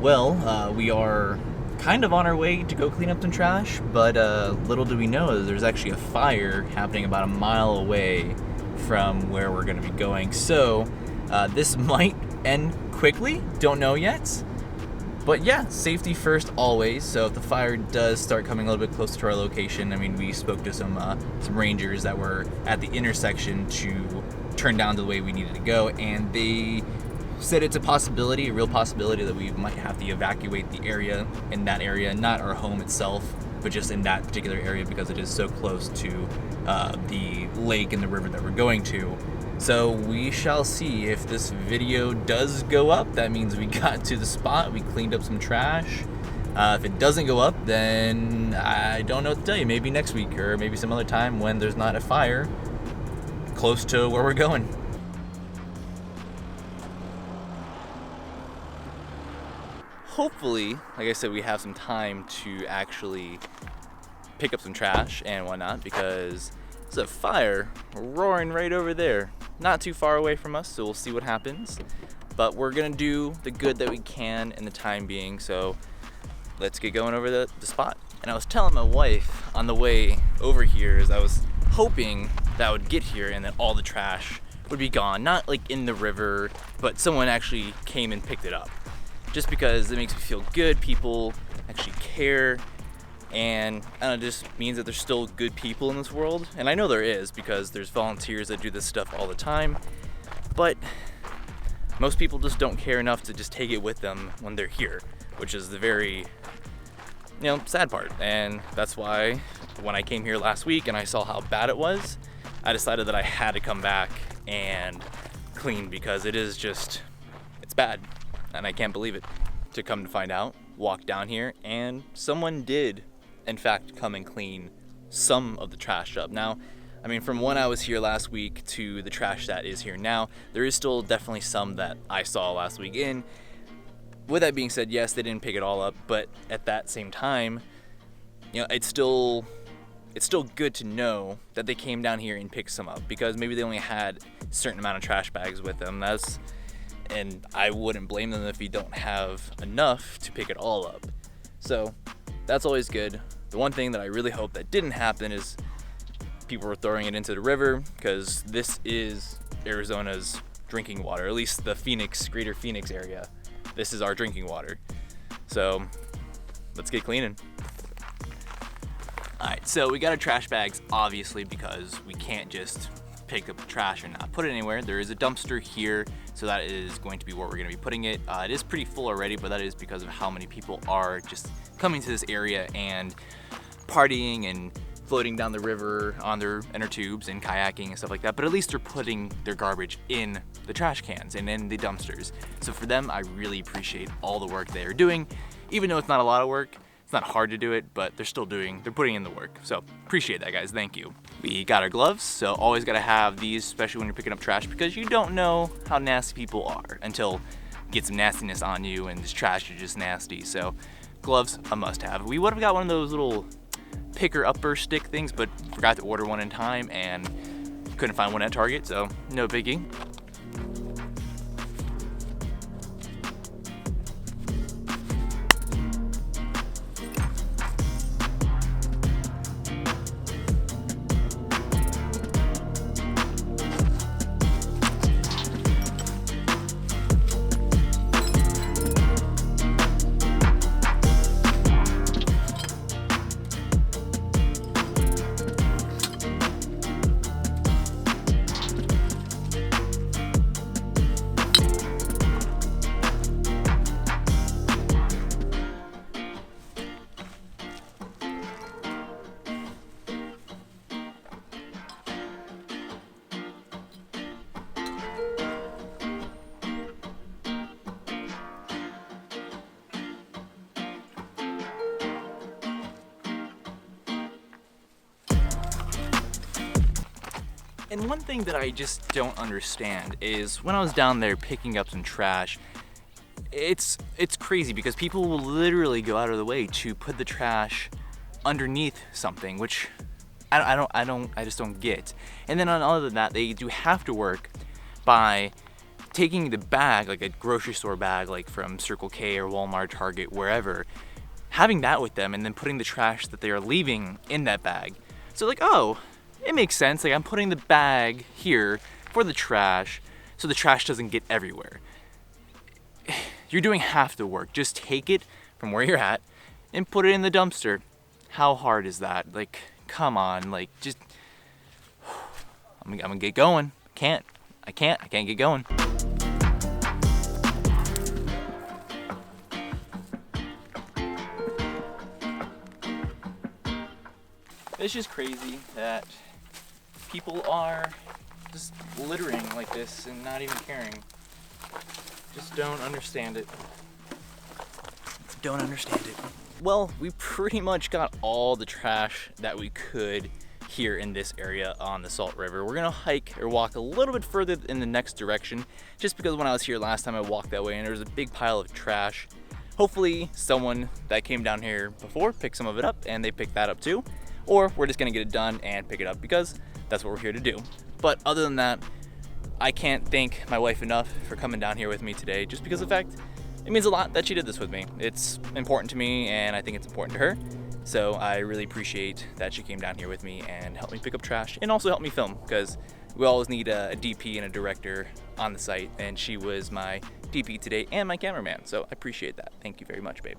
We are kind of on our way to go clean up some trash, but little do we know there's actually a fire happening about a mile away from where we're going to be going. So this might end quickly, don't know yet. But yeah, safety first always. So if the fire does start coming a little bit closer to our location, I mean, we spoke to some rangers that were at the intersection to turn down the way we needed to go, and they said it's a real possibility that we might have to evacuate the area, not our home itself, but just in that particular area because it is so close to the lake and the river that we're going to. So we shall see if this video does go up. That means we got to the spot, we cleaned up some trash. If it doesn't go up, then I don't know what to tell you. Maybe next week or maybe some other time when there's not a fire close to where we're going. Hopefully, like I said, we have some time to actually pick up some trash and whatnot, because there's a fire roaring right over there, not too far away from us, so we'll see what happens. But we're gonna do the good that we can in the time being, so let's get going over the spot. And I was telling my wife on the way over here, as I was hoping that I would get here and that all the trash would be gone, not like in the river, but someone actually came and picked it up. Just because it makes me feel good, people actually care, and I don't know, it just means that there's still good people in this world. And I know there is, because there's volunteers that do this stuff all the time, but most people just don't care enough to just take it with them when they're here, which is the very, sad part. And that's why when I came here last week and I saw how bad it was, I decided that I had to come back and clean, because it's bad. And I can't believe it, to come to find out, walk down here, and someone did, in fact, come and clean some of the trash up. Now, I mean, from when I was here last week to the trash that is here now, there is still definitely some that I saw last week. And with that being said, yes, they didn't pick it all up, but at that same time, it's still good to know that they came down here and picked some up, because maybe they only had a certain amount of trash bags with them. And I wouldn't blame them if you don't have enough to pick it all up. So that's always good. The one thing that I really hope that didn't happen is people were throwing it into the river, because this is Arizona's drinking water, at least the greater Phoenix area. This is our drinking water. So let's get cleaning. All right, so we got our trash bags, obviously, because we can't just pick up the trash and not put it anywhere. There is a dumpster here, so that is going to be where we're going to be putting it. It is pretty full already, but that is because of how many people are just coming to this area and partying and floating down the river on their inner tubes and kayaking and stuff like that. But at least they're putting their garbage in the trash cans and in the dumpsters. So for them, I really appreciate all the work they are doing, even though it's not a lot of work. It's not hard to do it, but they're putting in the work. So appreciate that, guys. Thank you. We got our gloves, so always got to have these, especially when you're picking up trash, because you don't know how nasty people are until you get some nastiness on you and this trash is just nasty. So gloves, a must have. We would have got one of those little picker upper stick things, but forgot to order one in time and couldn't find one at Target, so no biggie. And one thing that I just don't understand is when I was down there picking up some trash, it's crazy because people will literally go out of the way to put the trash underneath something, which I just don't get. And then on other than that, they do have to work by taking the bag, like a grocery store bag, like from Circle K or Walmart, Target, wherever, having that with them and then putting the trash that they are leaving in that bag. So like, oh, it makes sense. Like I'm putting the bag here for the trash so the trash doesn't get everywhere. You're doing half the work. Just take it from where you're at and put it in the dumpster. How hard is that? Like, come on, like just, I'm gonna get going. I can't get going. It's just crazy that people are just littering like this and not even caring. Just don't understand it. Don't understand it. Well, we pretty much got all the trash that we could here in this area on the Salt River. We're gonna hike or walk a little bit further in the next direction, just because when I was here last time I walked that way and there was a big pile of trash. Hopefully someone that came down here before picked some of it up and they picked that up too. Or we're just gonna get it done and pick it up because that's what we're here to do. But other than that, I can't thank my wife enough for coming down here with me today, just because of the fact it means a lot that she did this with me. It's important to me and I think it's important to her. So I really appreciate that she came down here with me and helped me pick up trash and also helped me film, because we always need a DP and a director on the site, and she was my DP today and my cameraman. So I appreciate that. Thank you very much, babe.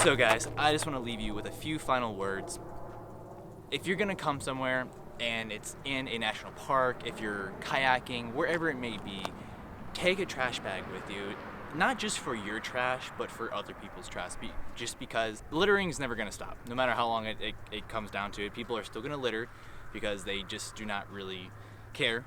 So guys, I just want to leave you with a few final words. If you're gonna come somewhere and it's in a national park, if you're kayaking, wherever it may be, take a trash bag with you. Not just for your trash, but for other people's trash. Just because littering is never gonna stop. No matter how long it comes down to it, people are still gonna litter because they just do not really care.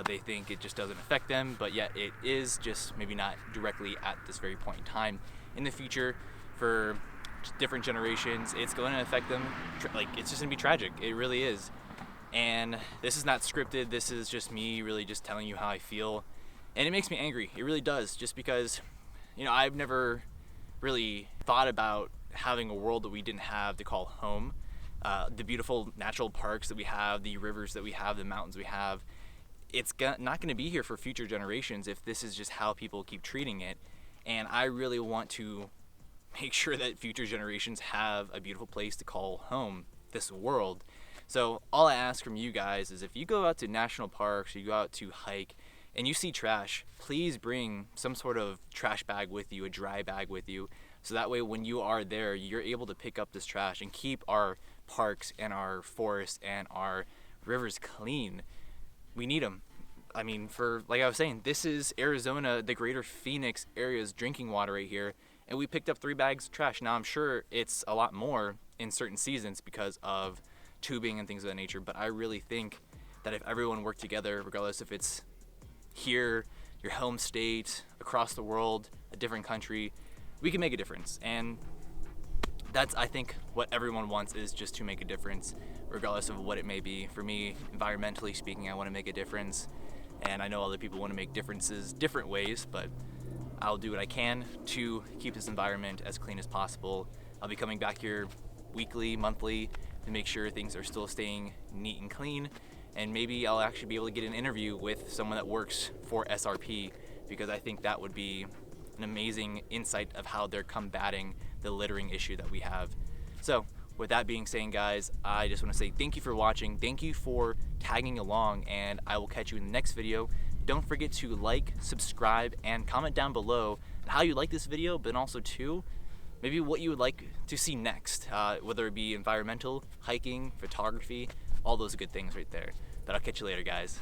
They think it just doesn't affect them, but yet it is, just maybe not directly at this very point in time. In the future, for different generations, it's going to affect them. Like, it's just gonna be tragic. It really is. And this is not scripted. This is just me really just telling you how I feel, and it makes me angry. It really does, just because, you know, I've never really thought about having a world that we didn't have to call home. The beautiful natural parks that we have, the rivers that we have, the mountains we have, it's not going to be here for future generations if this is just how people keep treating it. And I really want to make sure that future generations have a beautiful place to call home, this world. So all I ask from you guys is, if you go out to national parks or you go out to hike and you see trash, please bring some sort of trash bag with you, a dry bag with you, so that way when you are there, you're able to pick up this trash and keep our parks and our forests and our rivers clean. We need them. I mean, like I was saying, this is Arizona, the greater Phoenix area's drinking water right here, and we picked up 3 bags of trash. Now I'm sure it's a lot more in certain seasons because of tubing and things of that nature, but I really think that if everyone worked together, regardless if it's here, your home state, across the world, a different country, we can make a difference. And that's, I think, what everyone wants, is just to make a difference, regardless of what it may be. For me, environmentally speaking, I want to make a difference, and I know other people want to make differences different ways, but I'll do what I can to keep this environment as clean as possible. I'll be coming back here weekly, monthly, to make sure things are still staying neat and clean, and maybe I'll actually be able to get an interview with someone that works for SRP, because I think that would be an amazing insight of how they're combating the littering issue that we have. So with that being said, guys, I just want to say thank you for watching, thank you for tagging along, and I will catch you in the next video Don't forget to like, subscribe, and comment down below how you like this video, but also too, maybe what you would like to see next, whether it be environmental, hiking, photography, all those good things right there. But I'll catch you later, guys.